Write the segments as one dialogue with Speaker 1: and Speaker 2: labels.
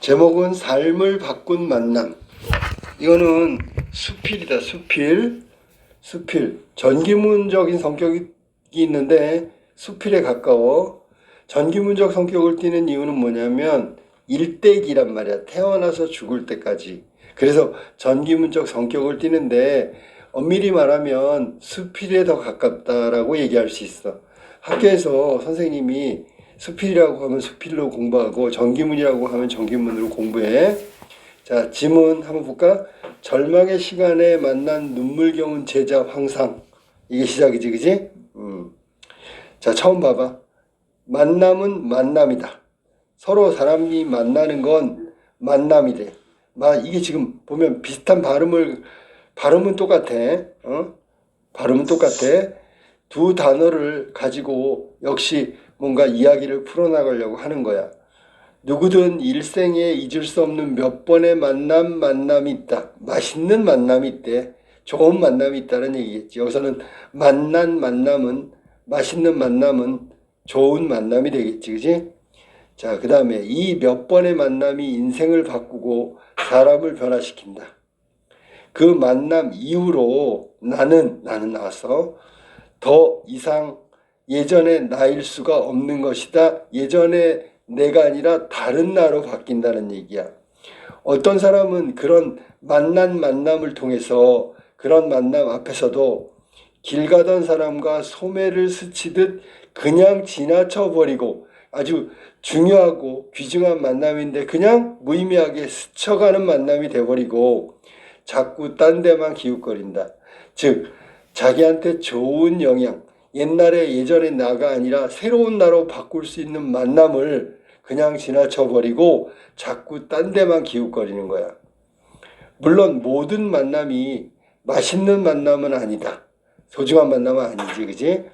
Speaker 1: 제목은 삶을 바꾼 만남. 이거는 수필이다. 수필. 전기문적인 성격이 있는데 수필에 가까워. 전기문적 성격을 띠는 이유는 뭐냐면 일대기란 말이야. 태어나서 죽을 때까지. 그래서 전기문적 성격을 띠는데 엄밀히 말하면 수필에 더 가깝다라고 얘기할 수 있어. 학교에서 선생님이 수필이라고 하면 수필로 공부하고 전기문이라고 하면 전기문으로 공부해. 자, 지문 한번 볼까? 절망의 시간에 만난 눈물겨운 제자 황상. 이게 시작이지, 그지? 자, 처음 봐봐. 만남은 만남이다. 서로 사람이 만나는 건 만남이래. 이게 지금 보면 비슷한 발음은 똑같아. 발음은 똑같아. 두 단어를 가지고 역시 뭔가 이야기를 풀어나가려고 하는 거야. 누구든 일생에 잊을 수 없는 몇 번의 만남이 있다. 맛있는 만남이 있대. 좋은 만남이 있다는 얘기겠지. 여기서는 만남은, 맛있는 만남은 좋은 만남이 되겠지. 그지? 자, 그 다음에 이 몇 번의 만남이 인생을 바꾸고 사람을 변화시킨다. 그 만남 이후로 나는 나왔어. 더 이상 예전의 나일 수가 없는 것이다. 예전의 내가 아니라 다른 나로 바뀐다는 얘기야. 어떤 사람은 그런 만남을 통해서 그런 만남 앞에서도 길 가던 사람과 소매를 스치듯 그냥 지나쳐버리고 아주 중요하고 귀중한 만남인데 그냥 무의미하게 스쳐가는 만남이 돼버리고 자꾸 딴 데만 기웃거린다. 즉 자기한테 좋은 영향, 예전의 나가 아니라 새로운 나로 바꿀 수 있는 만남을 그냥 지나쳐버리고 자꾸 딴 데만 기웃거리는 거야. 물론 모든 만남이 맛있는 만남은 아니다. 소중한 만남은 아니지, 그지?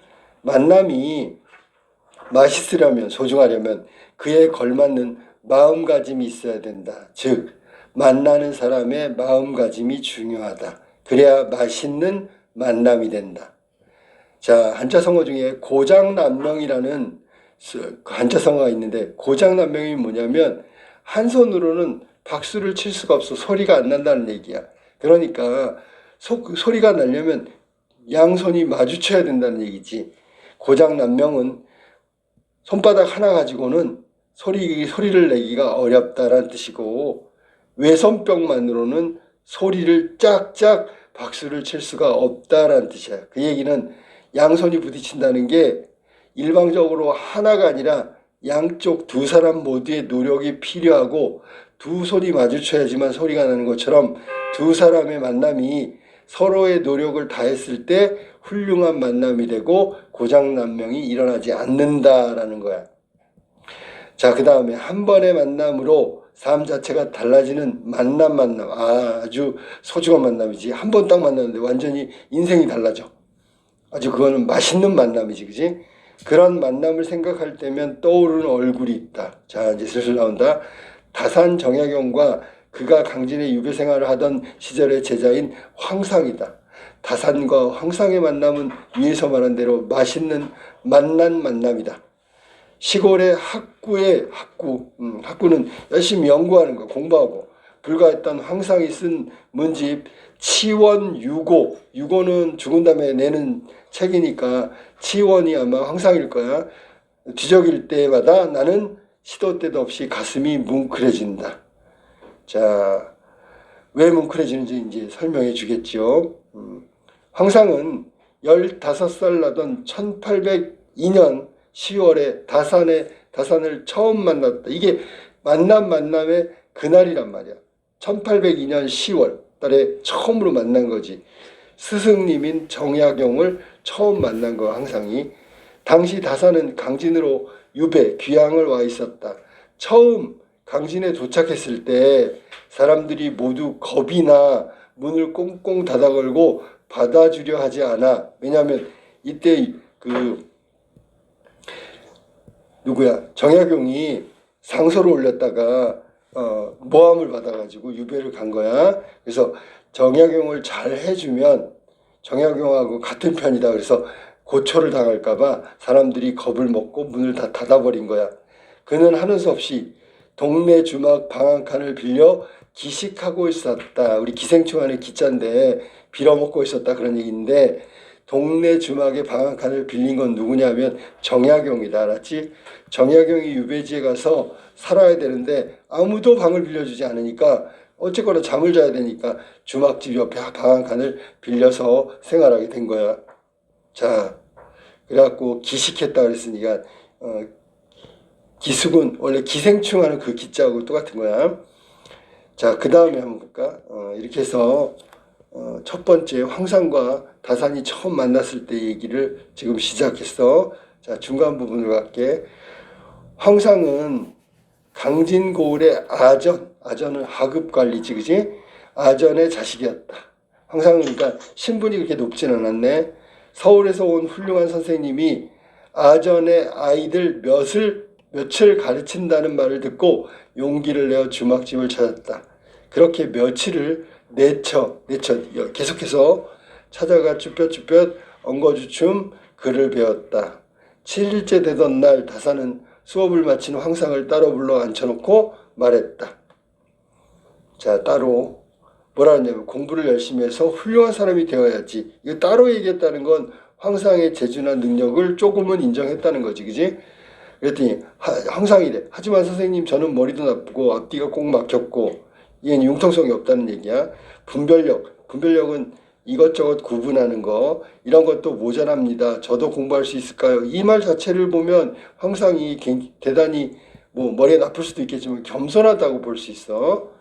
Speaker 1: 만남이 맛있으려면, 소중하려면 그에 걸맞는 마음가짐이 있어야 된다. 즉, 만나는 사람의 마음가짐이 중요하다. 그래야 맛있는 만남이 된다. 자, 한자성어 중에 고장난명이라는 한자성어가 있는데 고장난명이 뭐냐면 한 손으로는 박수를 칠 수가 없어. 소리가 안 난다는 얘기야. 그러니까 소리가 나려면 양손이 마주쳐야 된다는 얘기지. 고장난명은 손바닥 하나 가지고는 소리를 내기가 어렵다라는 뜻이고 외손뼉만으로는 소리를 짝짝 박수를 칠 수가 없다라는 뜻이야. 그 얘기는 양손이 부딪힌다는 게 일방적으로 하나가 아니라 양쪽 두 사람 모두의 노력이 필요하고 두 손이 마주쳐야지만 소리가 나는 것처럼 두 사람의 만남이 서로의 노력을 다했을 때 훌륭한 만남이 되고 고장난명이 일어나지 않는다라는 거야. 자, 그 다음에 한 번의 만남으로 삶 자체가 달라지는 만남. 아주 소중한 만남이지. 한 번 딱 만났는데 완전히 인생이 달라져. 아주 그거는 맛있는 만남이지, 그지? 그런 만남을 생각할 때면 떠오르는 얼굴이 있다. 자, 이제 슬슬 나온다. 다산 정약용과 그가 강진의 유배 생활을 하던 시절의 제자인 황상이다. 다산과 황상의 만남은 위에서 말한 대로 맛있는 만남이다. 시골의 학구는 열심히 연구하는 거, 공부하고 불과했던 황상이 쓴 문집 치원유고, 유고는 죽은 다음에 내는 책이니까 치원이 아마 황상일 거야. 뒤적일 때마다 나는 시도 때도 없이 가슴이 뭉클해진다. 자, 왜 뭉클해지는지 이제 설명해 주겠죠. 황상은 15살 나던 1802년 10월에 다산을 처음 만났다. 이게 만남의 그날이란 말이야. 1802년 10월 달에 처음으로 만난 거지. 스승님인 정약용을 처음 만난 거 황상이. 당시 다산은 강진으로 유배, 귀향을 와 있었다. 처음 강진에 도착했을 때 사람들이 모두 겁이나 문을 꽁꽁 닫아 걸고 받아주려 하지 않아. 왜냐하면 이때 정약용이 상소를 올렸다가 모함을 받아가지고 유배를 간 거야. 그래서 정약용을 잘 해주면 정약용하고 같은 편이다. 그래서 고초를 당할까봐 사람들이 겁을 먹고 문을 다 닫아버린 거야. 그는 하는 수 없이 동네 주막 방 한 칸을 빌려 기식하고 있었다. 우리 기생충 안에 기자인데 빌어먹고 있었다 그런 얘기인데, 동네 주막에 방 한 칸을 빌린 건 누구냐면 정약용이다. 알았지? 정약용이 유배지에 가서 살아야 되는데 아무도 방을 빌려주지 않으니까 어쨌거나 잠을 자야 되니까 주막집 옆에 방 한 칸을 빌려서 생활하게 된 거야. 자, 그래갖고 기식했다 그랬으니까 기숙은 원래 기생충 하는 그 기자하고 똑같은 거야. 자, 그 다음에 한번 볼까? 이렇게 해서 첫 번째 황상과 다산이 처음 만났을 때 얘기를 지금 시작했어. 자, 중간 부분으로 갈게. 황상은 강진고을의 아전은 하급관리지, 그지? 아전의 자식이었다. 황상은 그러니까 신분이 그렇게 높진 않았네. 서울에서 온 훌륭한 선생님이 아전의 아이들 몇을 가르친다는 말을 듣고 용기를 내어 주막집을 찾았다. 그렇게 며칠을 내쳐 계속해서 찾아가 쭈뼛쭈뼛 엉거주춤 글을 배웠다. 7일째 되던 날 다사는 수업을 마친 황상을 따로 불러 앉혀놓고 말했다. 자, 따로 뭐라 하냐면 공부를 열심히 해서 훌륭한 사람이 되어야지. 이거 따로 얘기했다는 건 황상의 재주나 능력을 조금은 인정했다는 거지, 그지? 그랬더니 황상이래. 하지만 선생님, 저는 머리도 나쁘고 앞뒤가 꼭 막혔고, 이게 융통성이 없다는 얘기야. 분별력은 이것저것 구분하는 거, 이런 것도 모자랍니다. 저도 공부할 수 있을까요? 이 말 자체를 보면 황상이 대단히 뭐 머리가 나쁠 수도 있겠지만 겸손하다고 볼 수 있어.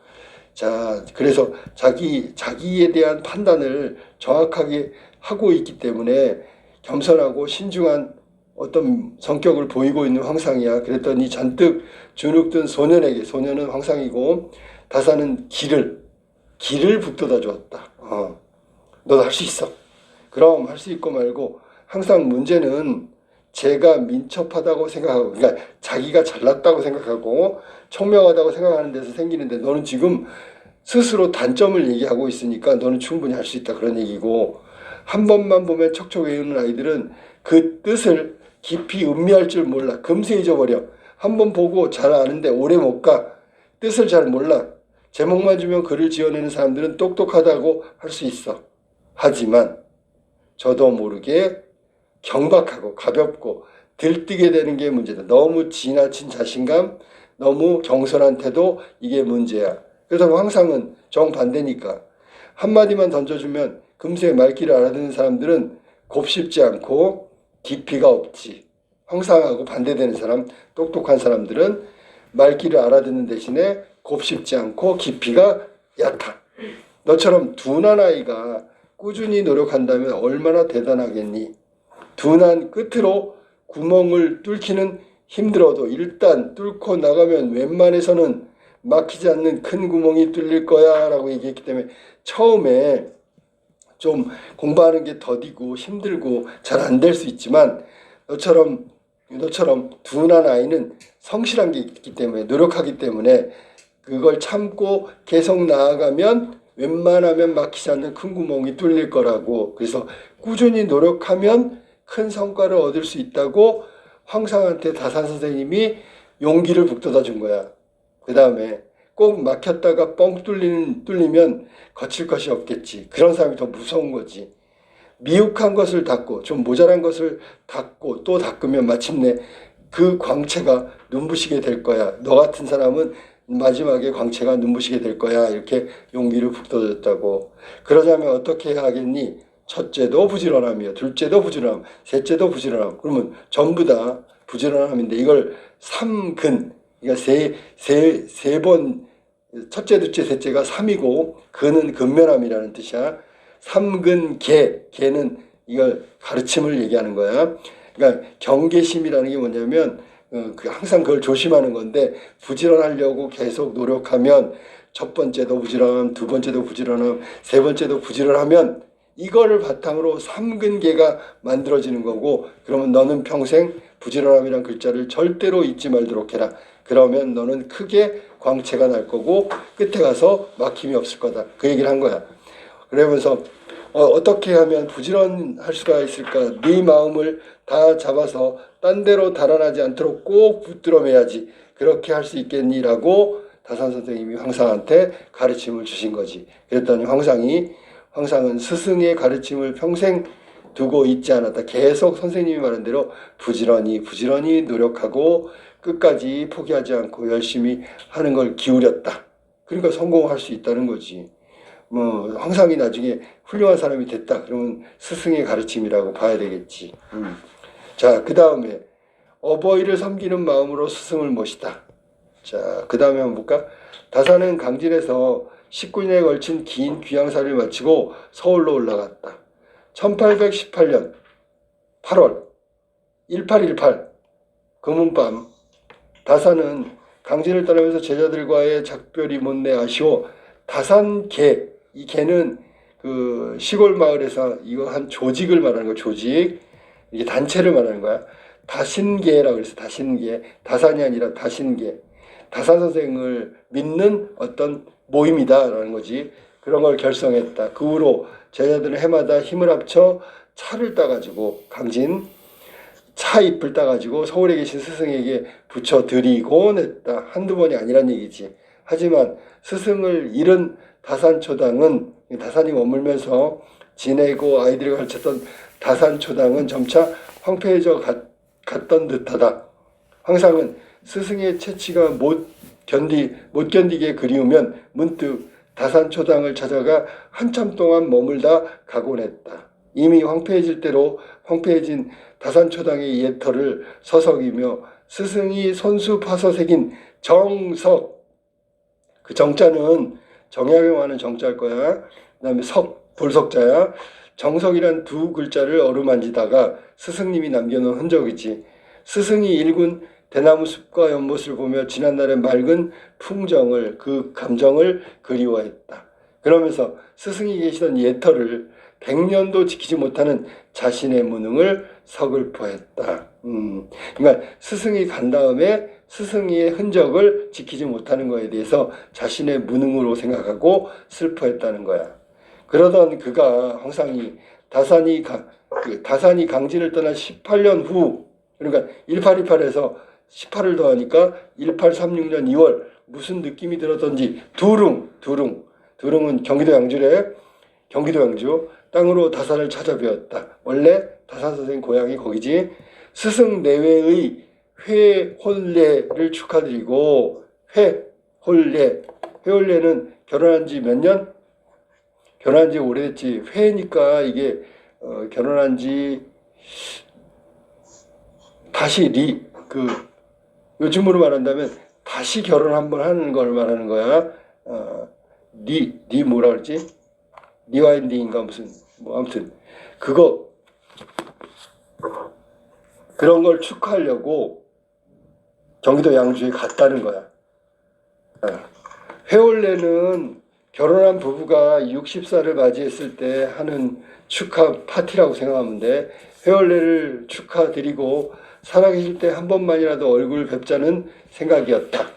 Speaker 1: 자, 그래서 자기에 대한 판단을 정확하게 하고 있기 때문에 겸손하고 신중한 어떤 성격을 보이고 있는 황상이야. 그랬더니 잔뜩 주눅든 소년은 황상이고 다사는 길을 북돋아 주었다. 너도 할 수 있어. 그럼 할 수 있고 말고, 항상 문제는 제가 민첩하다고 생각하고, 그러니까 자기가 잘났다고 생각하고 청명하다고 생각하는 데서 생기는데, 너는 지금 스스로 단점을 얘기하고 있으니까 너는 충분히 할 수 있다 그런 얘기고, 한 번만 보면 척척 외우는 아이들은 그 뜻을 깊이 음미할 줄 몰라. 금세 잊어버려. 한 번 보고 잘 아는데 오래 못 가. 뜻을 잘 몰라. 제목만 주면 글을 지어내는 사람들은 똑똑하다고 할 수 있어. 하지만 저도 모르게 경박하고 가볍고 들뜨게 되는 게 문제다. 너무 지나친 자신감, 너무 경솔한 태도, 이게 문제야. 그래서 황상은 정반대니까. 한마디만 던져주면 금세 말귀를 알아듣는 사람들은 곱씹지 않고 깊이가 없지. 황상하고 반대되는 사람, 똑똑한 사람들은 말귀를 알아듣는 대신에 곱씹지 않고 깊이가 얕아. 너처럼 둔한 아이가 꾸준히 노력한다면 얼마나 대단하겠니? 둔한 끝으로 구멍을 뚫기는 힘들어도 일단 뚫고 나가면 웬만해서는 막히지 않는 큰 구멍이 뚫릴 거야 라고 얘기했기 때문에 처음에 좀 공부하는 게 더디고 힘들고 잘 안 될 수 있지만, 너처럼 둔한 아이는 성실한 게 있기 때문에, 노력하기 때문에 그걸 참고 계속 나아가면 웬만하면 막히지 않는 큰 구멍이 뚫릴 거라고. 그래서 꾸준히 노력하면 큰 성과를 얻을 수 있다고 황상한테 다산 선생님이 용기를 북돋아 준 거야. 그 다음에 꼭 막혔다가 뻥 뚫리면 거칠 것이 없겠지. 그런 사람이 더 무서운 거지. 미흡한 것을 닦고 좀 모자란 것을 닦고 또 닦으면 마침내 그 광채가 눈부시게 될 거야. 너 같은 사람은 마지막에 광채가 눈부시게 될 거야. 이렇게 용기를 북돋았다고. 그러자면 어떻게 해야 하겠니? 첫째도 부지런함이요. 둘째도 부지런함. 셋째도 부지런함. 그러면 전부 다 부지런함인데, 이걸 삼근, 그러니까 세 번, 첫째, 둘째, 셋째가 삼이고 근은 근면함이라는 뜻이야. 삼근 개는 이걸 가르침을 얘기하는 거야. 그러니까 경계심이라는 게 뭐냐면 항상 그걸 조심하는 건데, 부지런하려고 계속 노력하면 첫 번째도 부지런함, 두 번째도 부지런함, 세 번째도 부지런하면 이거를 바탕으로 삼근계가 만들어지는 거고, 그러면 너는 평생 부지런함이란 글자를 절대로 잊지 말도록 해라. 그러면 너는 크게 광채가 날 거고 끝에 가서 막힘이 없을 거다. 그 얘기를 한 거야. 그러면서 어떻게 하면 부지런할 수가 있을까? 네 마음을 다 잡아서 딴 데로 달아나지 않도록 꼭 붙들어 매야지. 그렇게 할 수 있겠니라고 다산 선생님이 황상한테 가르침을 주신 거지. 그랬더니 황상은 스승의 가르침을 평생 두고 있지 않았다. 계속 선생님이 말한 대로 부지런히 노력하고 끝까지 포기하지 않고 열심히 하는 걸 기울였다. 그러니까 성공할 수 있다는 거지. 뭐 황상이 나중에 훌륭한 사람이 됐다. 그러면 스승의 가르침이라고 봐야 되겠지. 자, 그 다음에 어버이를 섬기는 마음으로 스승을 모시다. 자, 그 다음에 한번 볼까? 다산은 강진에서 19년에 걸친 긴 귀향사를 마치고 서울로 올라갔다. 1818년 8월 1818 금운밤 다산은 강진을 떠나면서 제자들과의 작별이 못내 아쉬워 다산계, 이 개는 그 시골 마을에서 이거 한 조직을 말하는 거, 조직, 이게 단체를 말하는 거야. 다신계라고 그래서 다신계, 다산이 아니라 다신계, 다산 선생을 믿는 어떤 모임이다라는 거지. 그런 걸 결성했다. 그 후로 제자들은 해마다 힘을 합쳐 차를 따가지고 강진 차 잎을 따가지고 서울에 계신 스승에게 붙여 드리곤 했다. 한두 번이 아니란 얘기지. 하지만 스승을 잃은 다산초당은, 다산이 머물면서 지내고 아이들을 가르쳤던 다산초당은 점차 황폐해져 갔던 듯하다. 황상은 스승의 채취가 못 견디게 그리우면 문득 다산초당을 찾아가 한참 동안 머물다 가곤 했다. 이미 황폐해질 대로 황폐해진 다산초당의 예터를 서석이며 스승이 손수 파서 새긴 정석, 그 정자는 정약용하는 정자일 거야. 그 다음에 석, 돌석자야. 정석이란 두 글자를 어루만지다가 스승님이 남겨놓은 흔적이지. 스승이 일군 대나무 숲과 연못을 보며 지난날의 맑은 풍정을, 그 감정을 그리워했다. 그러면서 스승이 계시던 예터를 100년도 지키지 못하는 자신의 무능을 서글퍼했다. 그러니까 스승이 간 다음에 스승의 흔적을 지키지 못하는 것에 대해서 자신의 무능으로 생각하고 슬퍼했다는 거야. 그러던 그가 황상이 다산이 강진을 떠난 18년 후, 그러니까 1828에서 18을 더하니까 1836년 2월 무슨 느낌이 들었던지 두릉은 경기도 양주래. 경기도 양주 땅으로 다산을 찾아뵈었다. 원래 다산 선생 고향이 거기지. 스승 내외의 회홀례를 축하드리고, 회홀례는 결혼한 지 몇 년? 결혼한 지 오래됐지. 회니까 이게 결혼한 지 다시 요즘으로 말한다면 다시 결혼 한번 하는 걸 말하는 거야. 뭐라 그러지? 리와인딩인가 무슨 뭐 아무튼 그런 걸 축하하려고 경기도 양주에 갔다는 거야. 회올레는 결혼한 부부가 60살을 맞이했을 때 하는 축하 파티라고 생각하면 돼. 회올레를 축하드리고 살아계실 때 한 번만이라도 얼굴 뵙자는 생각이었다.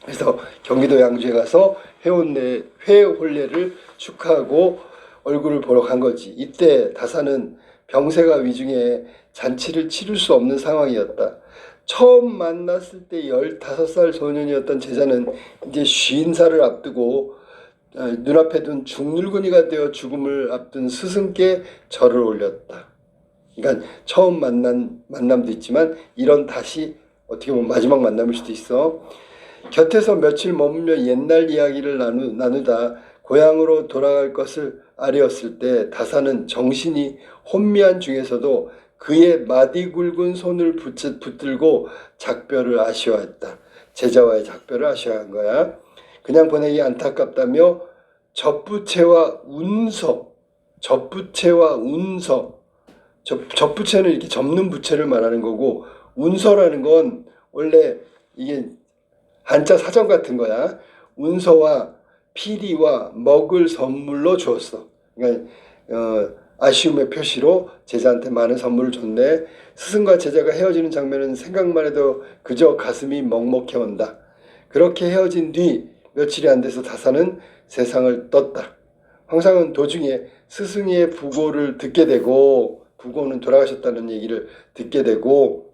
Speaker 1: 그래서 경기도 양주에 가서 회홀례를 축하하고 얼굴을 보러 간 거지. 이때 다산은 병세가 위중해 잔치를 치를 수 없는 상황이었다. 처음 만났을 때 15살 소년이었던 제자는 이제 50살을 앞두고 눈앞에 둔 중늙은이가 되어 죽음을 앞둔 스승께 절을 올렸다. 그러니까 처음 만남도 있지만 이런 다시 어떻게 보면 마지막 만남일 수도 있어. 곁에서 며칠 머물며 옛날 이야기를 나누다 고향으로 돌아갈 것을 아뢰었을 때 다산은 정신이 혼미한 중에서도 그의 마디 굵은 손을 붙들고 작별을 아쉬워했다. 제자와의 작별을 아쉬워한 거야. 그냥 보내기 안타깝다며 접부채와 운서, 접부채는 이렇게 접는 부채를 말하는 거고, 운서라는 건 원래 이게 한자 사전 같은 거야. 운서와 피리와 먹을 선물로 주었어. 그러니까 아쉬움의 표시로 제자한테 많은 선물을 줬네. 스승과 제자가 헤어지는 장면은 생각만 해도 그저 가슴이 먹먹해 온다. 그렇게 헤어진 뒤 며칠이 안 돼서 다산은 세상을 떴다. 황상은 도중에 스승의 부고를 듣게 되고, 부고는 돌아가셨다는 얘기를 듣게 되고,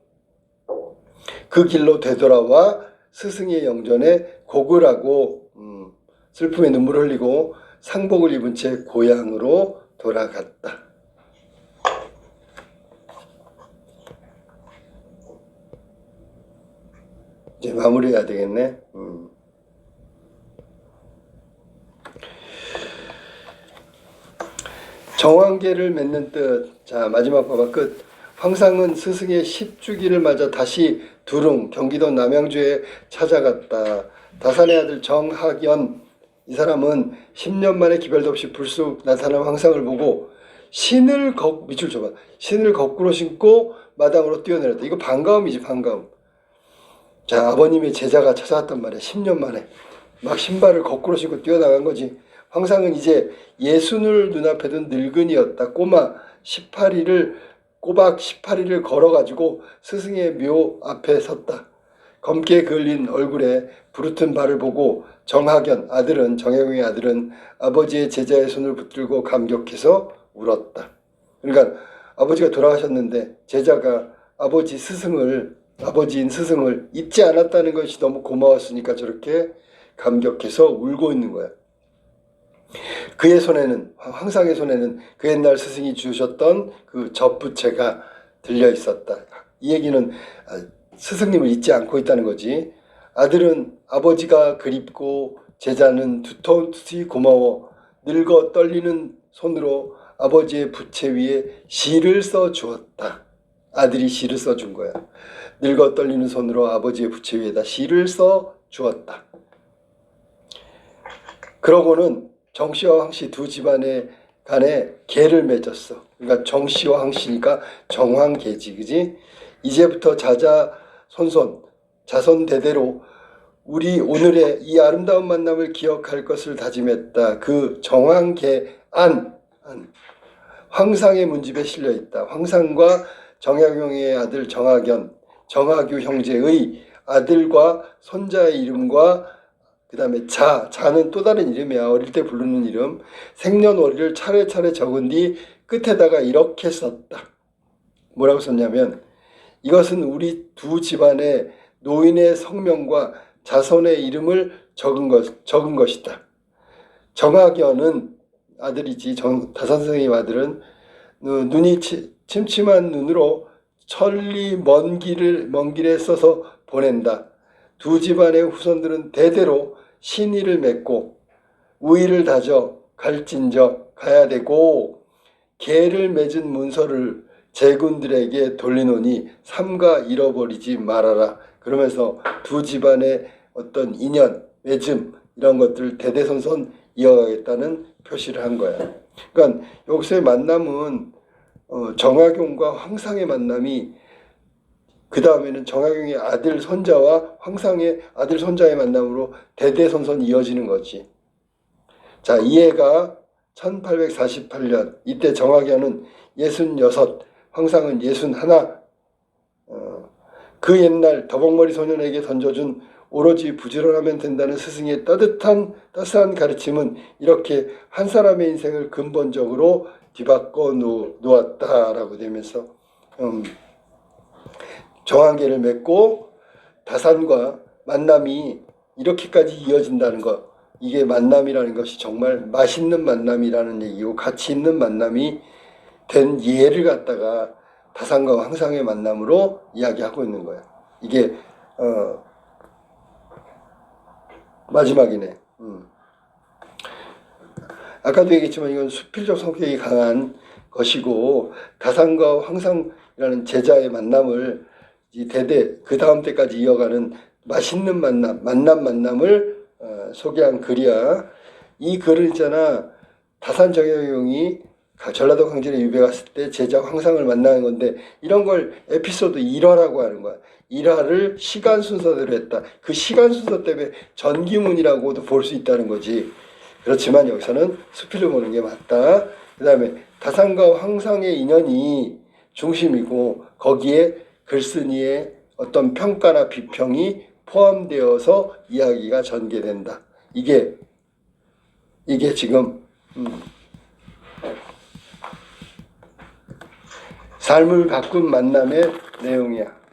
Speaker 1: 그 길로 되돌아와 스승의 영전에 곡을 하고 슬픔의 눈물을 흘리고 상복을 입은 채 고향으로 돌아갔다. 이제 마무리해야 되겠네. 정황계를 맺는 뜻. 자, 마지막 봐봐. 끝. 황상은 스승의 10주기를 맞아 다시 두릉 경기도 남양주에 찾아갔다. 다산의 아들 정학연, 이 사람은 10년 만에 기별도 없이 불쑥 나타난 황상을 보고 밑줄 줘봐. 신을 거꾸로 신고 마당으로 뛰어내렸다. 이거 반가움이지, 반가움. 자, 아버님의 제자가 찾아왔단 말이야. 10년 만에 막 신발을 거꾸로 신고 뛰어나간 거지. 황상은 이제 예순을 눈앞에 둔 늙은이였다. 꼬박 18일을 걸어가지고 스승의 묘 앞에 섰다. 검게 그을린 얼굴에 부르튼 발을 보고 정학연 아들은, 정혜경의 아들은 아버지의 제자의 손을 붙들고 감격해서 울었다. 그러니까 아버지가 돌아가셨는데 제자가 아버지인 스승을 잊지 않았다는 것이 너무 고마웠으니까 저렇게 감격해서 울고 있는 거야. 그의 손에는, 황상의 손에는 그 옛날 스승이 주셨던 그 젖부채가 들려 있었다. 이 얘기는 스승님을 잊지 않고 있다는 거지. 아들은 아버지가 그립고 제자는 두터운듯이 고마워 늙어 떨리는 손으로 아버지의 부채 위에 시를 써 주었다. 아들이 시를 써 준 거야. 늙어 떨리는 손으로 아버지의 부채 위에다 시를 써 주었다. 그러고는 정씨와 황씨 두 집안의 간에 계를 맺었어. 그러니까 정씨와 황씨니까 정황계지, 그지? 이제부터 자손 대대로 우리 오늘의 이 아름다운 만남을 기억할 것을 다짐했다. 그 정황계안, 황상의 문집에 실려 있다. 황상과 정약용의 아들 정학연, 정학유 형제의 아들과 손자의 이름과 그 다음에 자는 또 다른 이름이야. 어릴 때 부르는 이름. 생년월일을 차례차례 적은 뒤 끝에다가 이렇게 썼다. 뭐라고 썼냐면 이것은 우리 두 집안의 노인의 성명과 자손의 이름을 적은 것이다. 정학연은 아들이지. 다산 선생님 아들은 눈이 침침한 눈으로 천리 먼 길에 써서 보낸다. 두 집안의 후손들은 대대로 신의를 맺고 우의를 다져 갈진저 가야 되고 계를 맺은 문서를 제군들에게 돌리노니 삼가 잃어버리지 말아라. 그러면서 두 집안의 어떤 인연, 맺음 이런 것들 대대손손 이어가겠다는 표시를 한 거야. 그러니까 여기서의 만남은 정학용과 황상의 만남이 그 다음에는 정학용의 아들 손자와 황상의 아들 손자의 만남으로 대대손손 이어지는 거지. 자, 이해가 1848년 이때 정학연은 66, 황상은 61. 그 옛날 더벅머리 소년에게 던져준 오로지 부지런하면 된다는 스승의 따스한 가르침은 이렇게 한 사람의 인생을 근본적으로 뒤바꿔 놓았다라고 되면서 정황계를 맺고 다산과 만남이 이렇게까지 이어진다는 것, 이게 만남이라는 것이 정말 맛있는 만남이라는 얘기고 가치 있는 만남이 된 예를 갖다가 다산과 황상의 만남으로 이야기하고 있는 거야. 이게 마지막이네. 아까도 얘기했지만 이건 수필적 성격이 강한 것이고 다산과 황상이라는 제자의 만남을 이 대대 그 다음 때까지 이어가는 맛있는 만남을 소개한 글이야. 이 글은 있잖아. 다산 정약용이 전라도 강진에 유배 갔을 때 제자 황상을 만나는 건데 이런 걸 에피소드 1화라고 하는 거야. 1화를 시간 순서대로 했다. 그 시간 순서 때문에 전기문이라고도 볼 수 있다는 거지. 그렇지만 여기서는 수필을 보는 게 맞다. 그 다음에 다산과 황상의 인연이 중심이고 거기에 글쓴이의 어떤 평가나 비평이 포함되어서 이야기가 전개된다. 이게 지금 삶을 바꾼 만남의 내용이야.